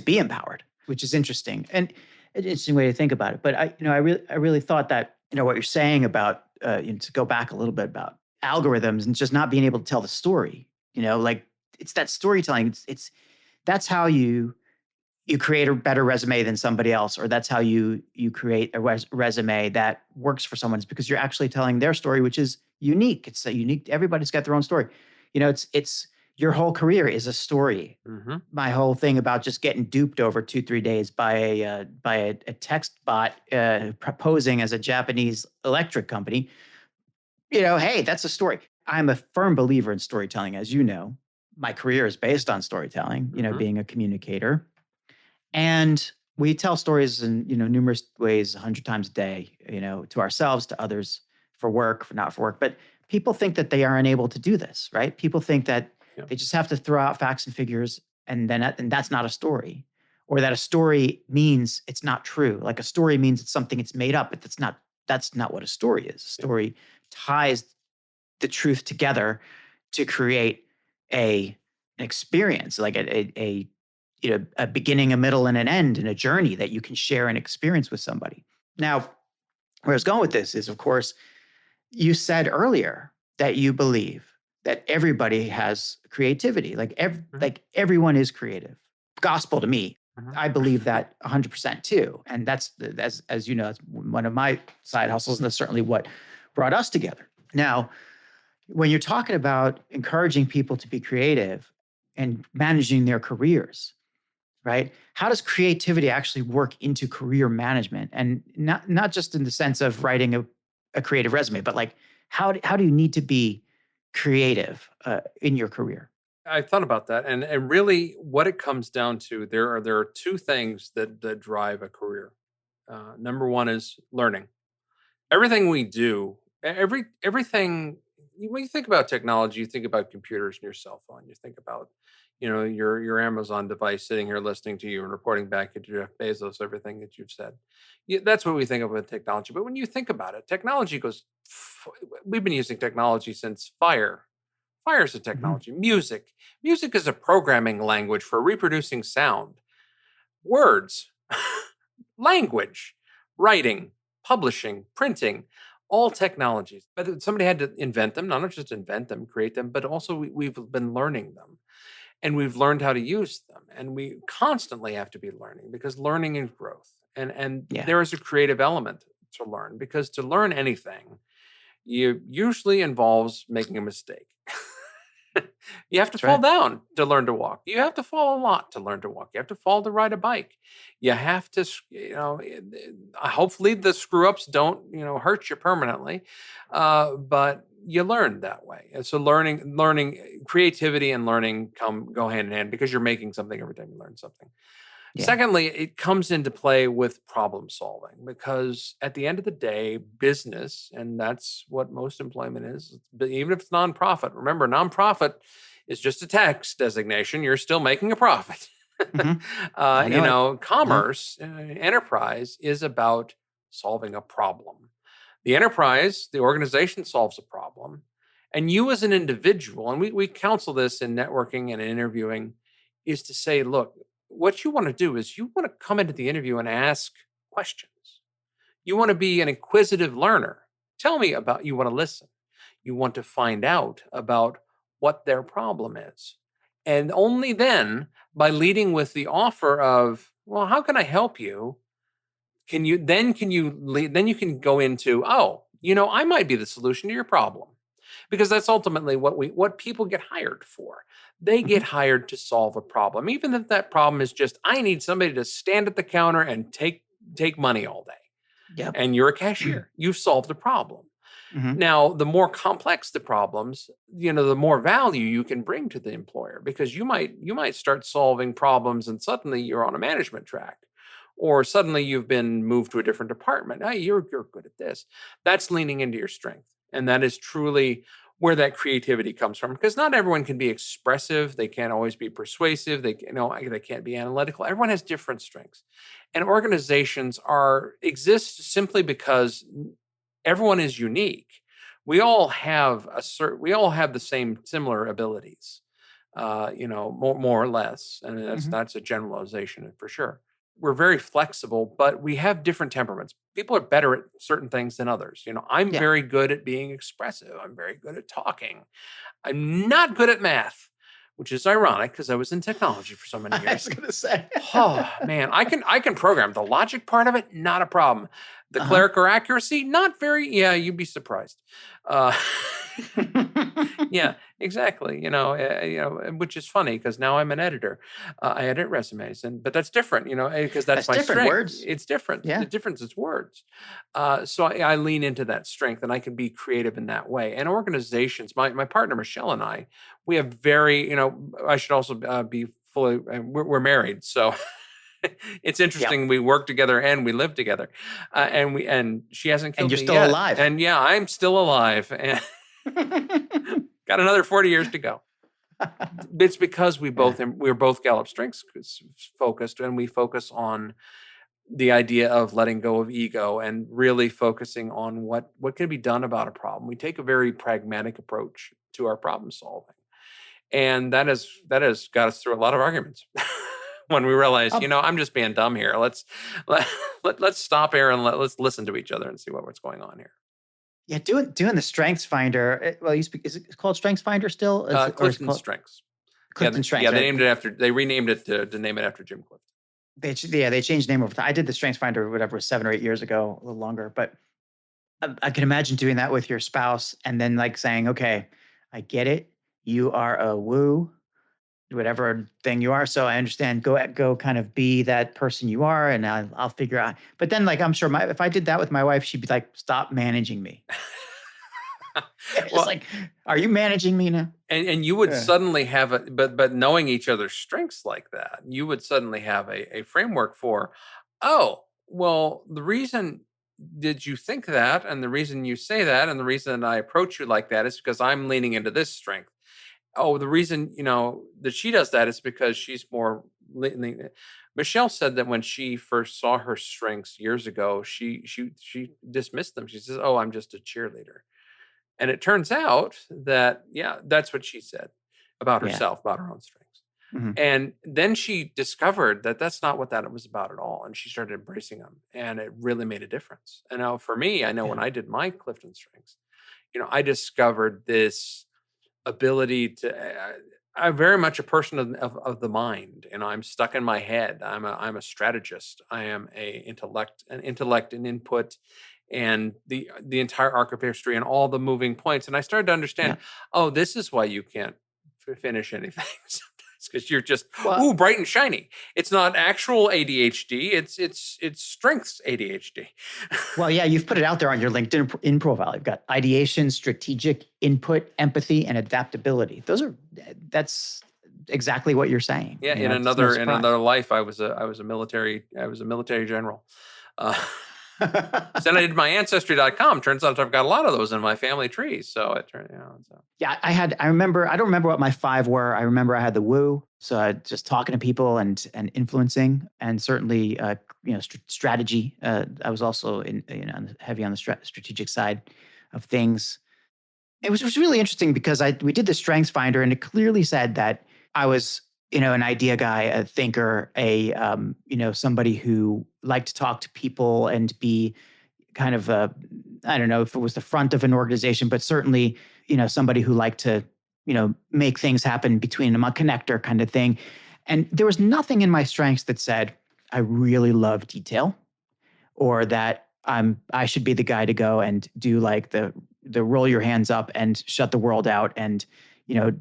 be empowered, which is interesting and an interesting way to think about it. But I really thought that what you're saying about to go back a little bit about algorithms and just not being able to tell the story. Like it's that storytelling. It's that's how you create a better resume than somebody else, or that's how you create a resume that works for someone. It's because you're actually telling their story, which is unique. It's a unique. Everybody's got their own story. It's your whole career is a story. Hmm. My whole thing about just getting duped over 2-3 days by a text bot proposing as a Japanese electric company. Hey, that's a story. I'm a firm believer in storytelling, as you know. My career is based on storytelling. Hmm. Being a communicator, and we tell stories in numerous ways, 100 times a day. To ourselves, to others, for work, for not for work. But people think that they are unable to do this, right? People think that Yeah. they just have to throw out facts and figures, and that's not a story, or that a story means it's not true. Like a story means it's something it's made up, but that's not what a story is. A Yeah. story ties the truth together to create a an experience, like a beginning, a middle, and an end, and a journey that you can share and experience with somebody. Now, where I was going with this is, of course, you said earlier that you believe that everybody has creativity, like Hmm. like everyone is creative. Gospel to me. Hmm. I believe that 100% too, and as you know, that's one of my side hustles, and that's certainly what brought us together. Now, when you're talking about encouraging people to be creative and managing their careers, right? How does creativity actually work into career management? And not just in the sense of writing a creative resume, but like how do you need to be creative in your career? I thought about that, and really, what it comes down to, there are two things that drive a career. Number one is learning. Everything we do, everything, when you think about technology, you think about computers and your cell phone. You think about, your Amazon device sitting here listening to you and reporting back to Jeff Bezos everything that you've said. Yeah, that's what we think of with technology. But when you think about it, technology goes. We've been using technology since fire. Fire is a Mhm. technology. Music is a programming language for reproducing sound. Words, language, writing, publishing, printing, all technologies. But somebody had to invent them, not just invent them, create them, but also we've been learning them, and we've learned how to use them. And we constantly have to be learning, because learning is growth. And Yeah. there is a creative element to learn, because to learn anything, you usually involves making a mistake. You have to That's fall right. down to learn to walk. You have to fall a lot to learn to walk. You have to fall to ride a bike. You have to, hopefully the screw ups don't, hurt you permanently. But you learn that way. And so creativity and learning go hand in hand because you're making something every time you learn something. Yeah. Secondly, it comes into play with problem solving because at the end of the day, business, and that's what most employment is, but even if it's nonprofit, remember, nonprofit is just a tax designation. You're still making a profit. Hmm. I know it. Yeah. Commerce, enterprise is about solving a problem. The enterprise, the organization solves a problem. And you as an individual, and we counsel this in networking and in interviewing, is to say, look, what you want to do is you want to come into the interview and ask questions. You want to be an inquisitive learner. Tell me about, you want to listen. You want to find out about what their problem is. And only then, by leading with the offer of, well, how can I help you? Can you can go into, oh, I might be the solution to your problem. Because that's ultimately what people get hired for. They get Hmm. hired to solve a problem, even if that problem is just, I need somebody to stand at the counter and take money all day. Yep. And you're a cashier. You've solved a problem. Hmm. Now, the more complex the problems, the more value you can bring to the employer because you might start solving problems and suddenly you're on a management track. Or suddenly you've been moved to a different department. Hey, you're good at this. That's leaning into your strength. And that is truly where that creativity comes from. Because not everyone can be expressive. They can't always be persuasive. They can't be analytical. Everyone has different strengths. And organizations exist simply because everyone is unique. We all have the same similar abilities, more or less. And Hmm. that's a generalization for sure. We're very flexible, but we have different temperaments. People are better at certain things than others. I'm Yeah. very good at being expressive. I'm very good at talking. I'm not good at math, which is ironic because I was in technology for so many I was years. gonna say. Oh man, I can program. The logic part of it, not a problem. The Uh-huh. clerical accuracy, not very. Yeah, you'd be surprised. Uh, yeah, exactly. Which is funny because now I'm an editor. I edit resumes, but that's different. Because that's That's my different strength. words. It's different. The Yeah. difference is words. So I lean into that strength, and I can be creative in that way. And organizations, my partner Michelle and I, we have very. I should also be fully. We're married, so. It's Yep. interesting. We work together and we live together, and she hasn't And killed you're me still yet. alive. And yeah, I'm still alive, and got another 40 years to go. It's because Yeah. we're both Gallup strengths focused, and we focus on the idea of letting go of ego and really focusing on what can be done about a problem. We take a very pragmatic approach to our problem solving, and that has got us through a lot of arguments. When we realize, Um, I'm just being dumb here. Let, let's stop here and let's listen to each other and see what's going on here. yeah, doing the Strengths Finder. Well, is it called Strengths Finder still? Or is it Clifton called Strengths. Yeah, Clifton yeah. Strengths? They Right? named it after. They renamed it to name it after Jim Clifton. They changed the name over time. I did the Strengths Finder, whatever, 7 or 8 years ago, a little longer. But I can imagine doing that with your spouse, and then like saying, "Okay, I get it. You are a woo, whatever thing you are. So I understand. Go, kind of be that person you are, and I'll figure out." But then, like, I'm sure if I did that with my wife, she'd be like, "Stop managing me." It's Well, like, are you managing me now? and you would Yeah. suddenly have but knowing each other's strengths like that, you would suddenly have a framework for, oh, well, the reason did you think that, and the reason you say that, and the reason I approach you like that is because I'm leaning into this strength. Oh, the reason that she does that is because she's more. Michelle said that when she first saw her strengths years ago, she dismissed them. She says, "Oh, I'm just a cheerleader." And it turns out that, yeah, that's what she said about Yeah. herself, about her own strengths. Mhm. And then she discovered that that's not what that was about at all. And she started embracing them. And it really made a difference. And now for me, I know Yeah. when I did my Clifton strengths, I discovered this ability to. I'm very much a person of the mind. I'm stuck in my head. I'm a strategist. I am an intellect and input and the entire arc of history and all the moving points. And I started to understand, Yeah. oh, this is why you can't finish anything sometimes, because you're just Well, bright and shiny. It's not actual ADHD. It's strengths ADHD. well, yeah, you've put it out there on your LinkedIn in profile. You've got ideation, strategic input, empathy, and adaptability. That's exactly what you're saying. Yeah, You in know, it's no surprise. another life, I was a military general. Uh, then I did my ancestry.com. Turns out I've got a lot of those in my family tree. So it turned, so. Yeah, I don't remember what my 5 were. I remember I had the woo. So just talking to people and influencing, and certainly, strategy. I was also heavy on the strategic side of things. It was really interesting because we did the Strengths Finder, and it clearly said that I was, an idea guy, a thinker, somebody who liked to talk to people and be kind of I don't know if it was the front of an organization, but certainly, somebody who liked to, make things happen between them, a connector kind of thing. And there was nothing in my strengths that said I really love detail, or that I should be the guy to go and do like the roll your hands up and shut the world out and,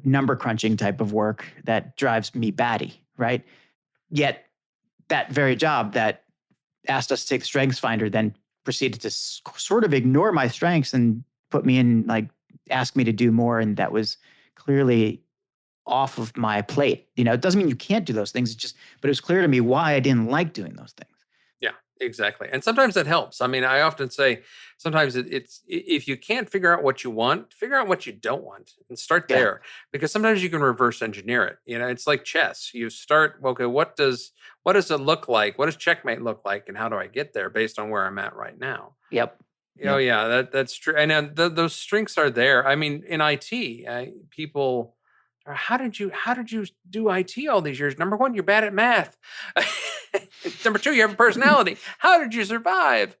number crunching type of work that drives me batty, right? Yet that very job that asked us to take Strengths Finder then proceeded to sort of ignore my strengths and put me in, like, ask me to do more. And that was clearly off of my plate. It doesn't mean you can't do those things. But it was clear to me why I didn't like doing those things. Yeah, exactly. And sometimes that helps. I mean, I often say sometimes it's if you can't figure out what you want, figure out what you don't want and start Yeah. there, because sometimes you can reverse engineer it. It's like chess. You start, okay, what does it look like? What does checkmate look like? And how do I get there based on where I'm at right now? Yep. Oh Yep. yeah, that's true. And those strengths are there. I mean, in IT, people how did you do IT all these years? Number one, you're bad at math. Number two, you have a personality. How did you survive?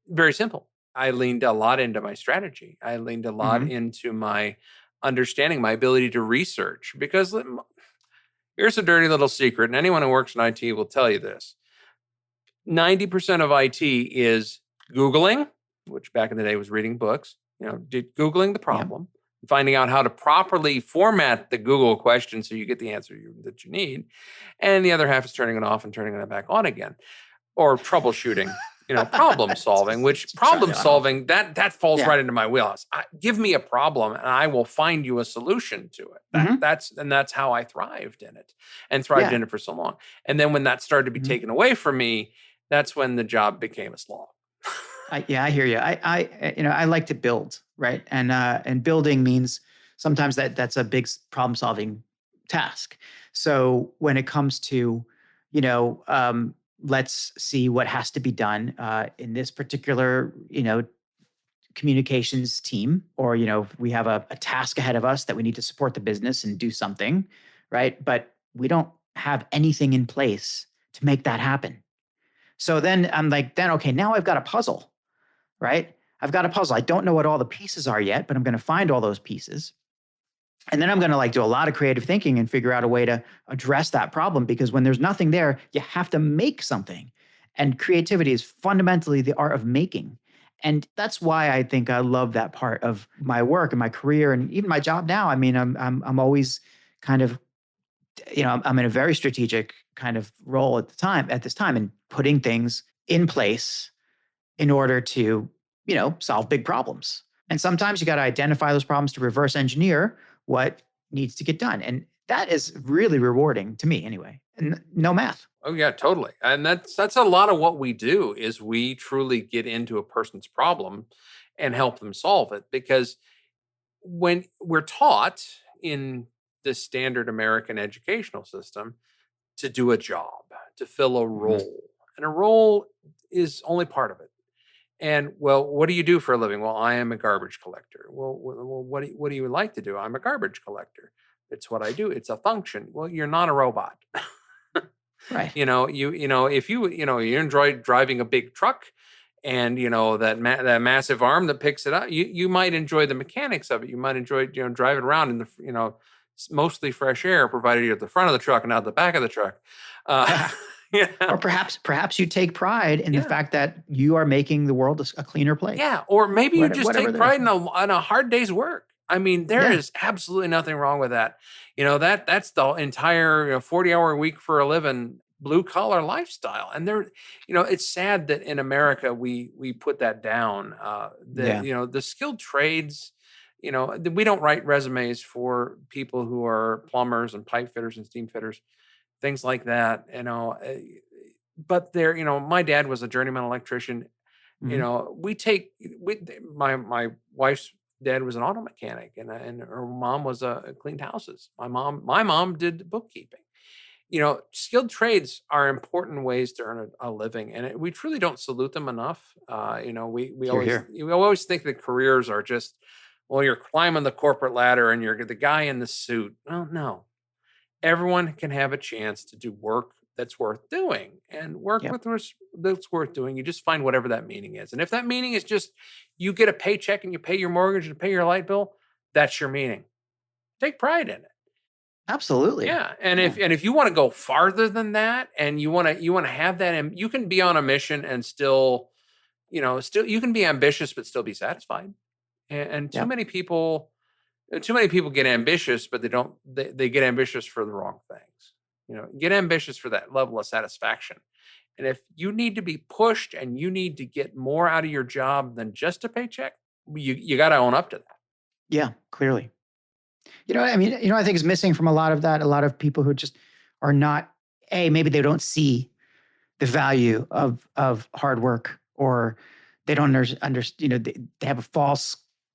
Very simple. I leaned a lot into my strategy. I leaned a lot Mhm. into my understanding, my ability to research. Because here's a dirty little secret, and anyone who works in IT will tell you this: 90% of IT is Googling, which back in the day was reading books. Googling the Yep. problem, finding out how to properly format the Google question so you get the answer that you need. And the other half is turning it off and turning it back on again, or troubleshooting, problem solving, which Just turn problem it off. solving, that falls Yeah. right into my wheelhouse. Give me a problem and I will find you a solution to it. Mhm. That's how I thrived in it, and thrived Yeah. in it for so long. And then when that started to be Mhm. taken away from me, that's when the job became a slog. I hear you. I like to build, right? And building means sometimes that's a big problem solving task. So when it comes to, let's see what has to be done in this particular, communications team, or, we have a task ahead of us that we need to support the business and do something, right? But we don't have anything in place to make that happen. So then I'm like, okay, now I've got a puzzle, right? I've got a puzzle. I don't know what all the pieces are yet, but I'm going to find all those pieces. And then I'm going to do a lot of creative thinking and figure out a way to address that problem, because when there's nothing there, you have to make something. And creativity is fundamentally the art of making. And that's why I think I love that part of my work and my career and even my job now. I mean, I'm always kind of, I'm in a very strategic kind of role at this time, and putting things in place in order to, solve big problems. And sometimes you got to identify those problems to reverse engineer what needs to get done. And that is really rewarding to me anyway. And no math. Oh yeah, totally. And that's a lot of what we do, is we truly get into a person's problem and help them solve it. Because when we're taught in the standard American educational system to do a job, to fill a Mhm. role, and a role is only part of it. And well, what do you do for a living? Well, I am a garbage collector. Well, what do you like to do? I'm a garbage collector. It's what I do. It's a function. Well, you're not a robot. Right. If you enjoy driving a big truck, and that massive arm that picks it up, you might enjoy the mechanics of it. You might enjoy driving around in the mostly fresh air, provided you're at the front of the truck and not the back of the truck. uh, Yeah. Or perhaps you take pride in the Yeah. fact that you are making the world a cleaner place. Yeah. Or maybe you just Whatever take that is. pride in a hard day's work. I mean, there Yeah. is absolutely nothing wrong with that. That's the entire 40-hour week for a living blue collar lifestyle. And it's sad that in America we put that down. Yeah. The skilled trades, we don't write resumes for people who are plumbers and pipe fitters and steam fitters, things like that. But my dad was a journeyman electrician. Mhm. My wife's dad was an auto mechanic, and her mom cleaned houses. My mom did bookkeeping. Skilled trades are important ways to earn a living, and we truly don't salute them enough. We Hear, always hear. we always think that careers are just, well, you're climbing the corporate ladder and you're the guy in the suit. Well, no, everyone can have a chance to do work that's worth doing, and work Yep. that's worth doing. You just find whatever that meaning is. And if that meaning is just you get a paycheck and you pay your mortgage and pay your light bill, that's your meaning. Take pride in it. Absolutely. Yeah. And Yeah. if you want to go farther than that, and you want to have that, and you can be on a mission and still you can be ambitious but still be satisfied. And too Yep. many people get ambitious, but they get ambitious for the wrong things. Get ambitious for that level of satisfaction. And if you need to be pushed and you need to get more out of your job than just a paycheck, you got to own up to that. Yeah. Clearly. I mean, I think is missing from a lot of that. A lot of people who just are not, maybe they don't see the value of hard work, or they don't understand, they have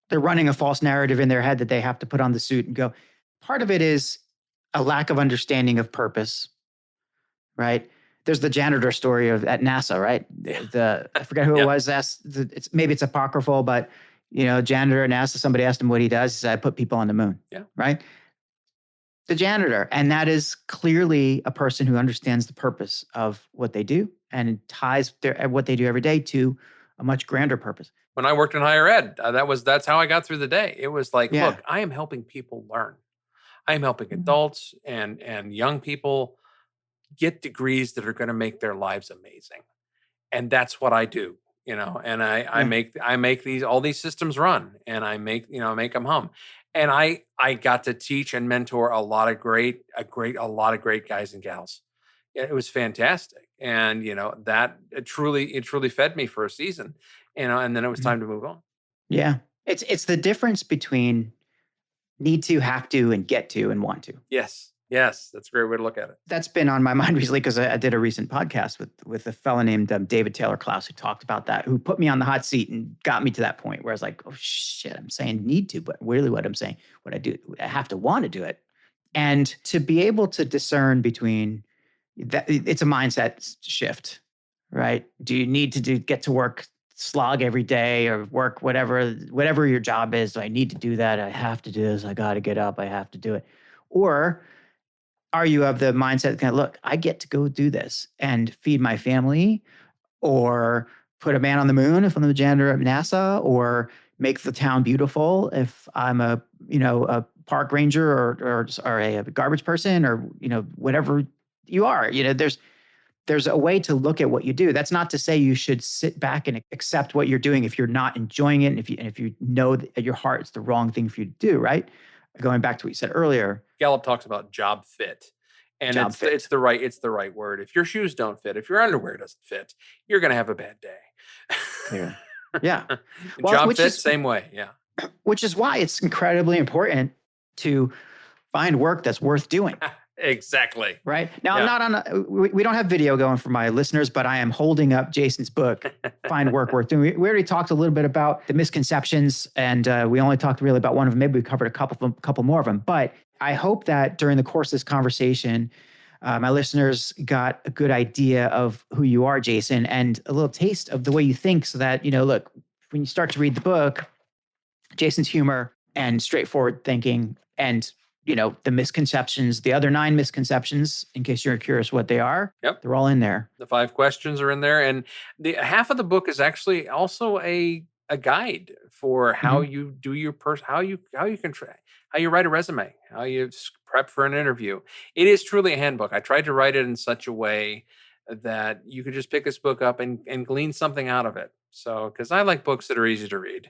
they're running a false narrative in their head that they have to put on the suit and go. Part of it is a lack of understanding of purpose, right? There's the janitor story at NASA, right? I forget who it Yeah. was. Maybe it's apocryphal, but janitor at NASA, somebody asked him what he does. He said, I put people on the moon. Yeah. Right. The janitor. And that is clearly a person who understands the purpose of what they do and ties what they do every day to a much grander purpose. When I worked in higher ed, that's how I got through the day. It was like, Yeah. look, I am helping people learn. I am helping Mhm. adults and young people get degrees that are going to make their lives amazing. And that's what I do. And I make all these systems run, and I make them hum. And I got to teach and mentor a lot of great guys and gals. It was fantastic. And that it truly fed me for a season, and then it was Mhm. time to move on. Yeah. It's the difference between need to, have to, and get to, and want to. Yes, that's a great way to look at it. That's been on my mind recently because I did a recent podcast with a fella named David Taylor Klaus, who talked about that, who put me on the hot seat and got me to that point where I was like, oh shit, I'm saying need to, but really what I'm saying, what I do, I have to want to do it. And to be able to discern between that, it's a mindset shift, right? Do you need to get to work, slog every day, or work whatever your job is? Do I need to do that? I have to do this. I got to get up. I have to do it. Or are you of the mindset that kind of, look, I get to go do this and feed my family, or put a man on the moon if I'm the janitor at NASA, or make the town beautiful if I'm a park ranger, or a garbage person, or whatever you are. There's a way to look at what you do. That's not to say you should sit back and accept what you're doing if you're not enjoying it, and if you know that at your heart it's the wrong thing for you to do, right? Going back to what you said earlier, Gallup talks about job fit. And Job fit. it's the right word. If your shoes don't fit, if your underwear doesn't fit, you're going to have a bad day. clear. Yeah. Job fit, same way. Yeah. Which is why it's incredibly important to find work that's worth doing. Exactly. Right. Now, Yeah. I'm not we don't have video going for my listeners, but I am holding up Jason's book, Find Work Worth Doing. We already talked a little bit about the misconceptions, and we only talked really about one of them. Maybe we covered a couple more of them. But I hope that during the course of this conversation, my listeners got a good idea of who you are, Jason, and a little taste of the way you think, so that, look, when you start to read the book, Jason's humor and straightforward thinking, and the misconceptions, the other 9 misconceptions, in case you're curious what they are. Yep. They're all in there. The 5 questions are in there, and the half of the book is actually also a guide for how you do your how you write a resume, how you prep for an interview. It is truly a handbook. I tried to write it in such a way that you could just pick this book up and glean something out of it. So, because I like books that are easy to read.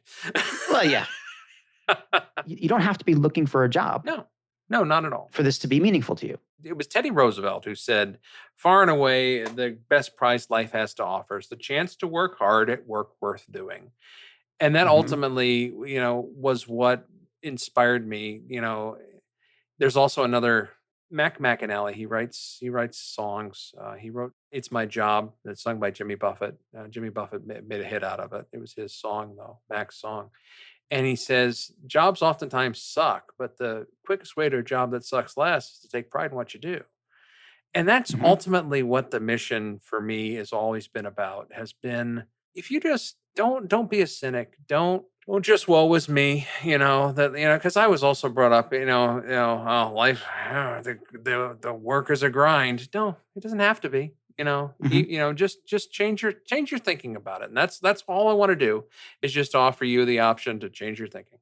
Well, yeah. You don't have to be looking for a job No, not at all. for this to be meaningful to you. It was Teddy Roosevelt who said, far and away, the best prize life has to offer is the chance to work hard at work worth doing. And that ultimately, was what inspired me. There's also another Mac McAnally. He writes songs. He wrote "It's My Job" that's sung by Jimmy Buffett. Jimmy Buffett made a hit out of it. It was his song though, Mac's song. And he says, jobs oftentimes suck, but the quickest way to a job that sucks less is to take pride in what you do. And that's ultimately what the mission for me has always been about, has been, if you just don't be a cynic, don't just woe is me, because I was also brought up, oh, life, the work is a grind. No, it doesn't have to be. Just change your thinking about it. And that's all I want to do, is just offer you the option to change your thinking.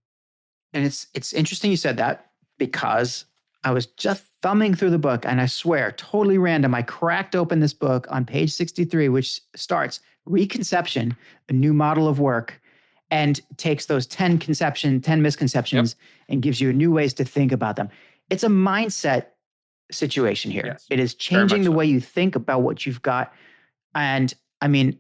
And it's interesting you said that, because I was just thumbing through the book, and I swear, totally random, I cracked open this book on page 63, which starts Reconception, a New Model of Work, and takes those 10 misconceptions and gives you new ways to think about them. It's a mindset situation here. Yes, it is changing the way you think about what you've got. And I mean,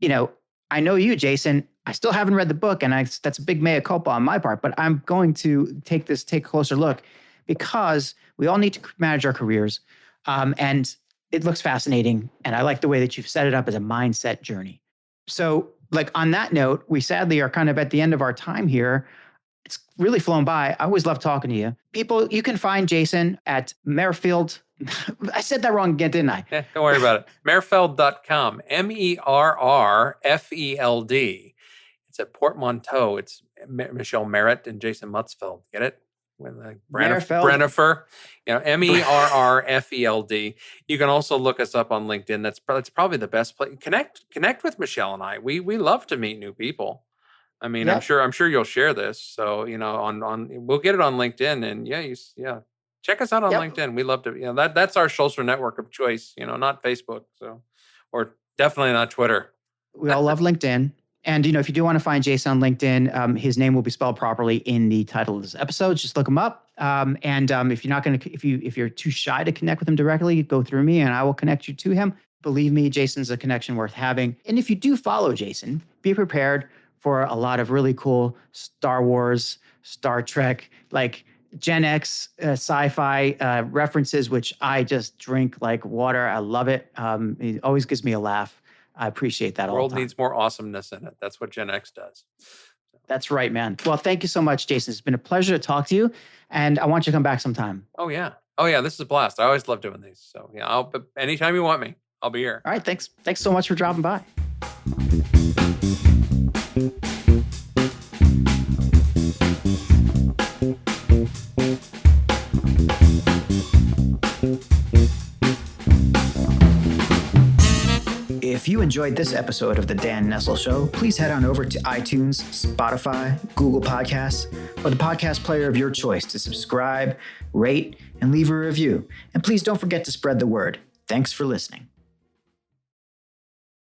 I know you, Jason. I still haven't read the book, and that's a big mea culpa on my part, but I'm going to take a closer look, because we all need to manage our careers. And it looks fascinating. And I like the way that you've set it up as a mindset journey. So, on that note, we sadly are kind of at the end of our time here. It's really flown by. I always love talking to you. People, you can find Jason at Merfield. I said that wrong again, didn't I? Yeah, don't worry about it. Merfeld.com. MERRFELD. It's a portmanteau. It's Michelle Merritt and Jason Mutzfeld. Get it? With Brennifer, MERRFELD. You can also look us up on LinkedIn. That's probably the best place. Connect with Michelle and I. We love to meet new people. I mean, I'm sure you'll share this. So we'll get it on LinkedIn, and check us out on LinkedIn. We love to. That's our social network of choice. Not Facebook. So, or definitely not Twitter. We all love LinkedIn. And, if you do want to find Jason on LinkedIn, his name will be spelled properly in the title of this episode. Just look him up. If you're not going to, if you're too shy to connect with him directly, go through me and I will connect you to him. Believe me, Jason's a connection worth having. And if you do follow Jason, be prepared for a lot of really cool Star Wars, Star Trek, Gen X sci-fi references, which I just drink like water. I love it. It always gives me a laugh. I appreciate that all the time. The world needs more awesomeness in it. That's what Gen X does. That's right, man. Well, thank you so much, Jason. It's been a pleasure to talk to you, and I want you to come back sometime. Oh, yeah. This is a blast. I always love doing these. So, anytime you want me, I'll be here. All right. Thanks so much for dropping by. If you enjoyed this episode of The Dan Nessel Show, please head on over to iTunes, Spotify, Google Podcasts, or the podcast player of your choice to subscribe, rate, and leave a review. And please don't forget to spread the word. Thanks for listening.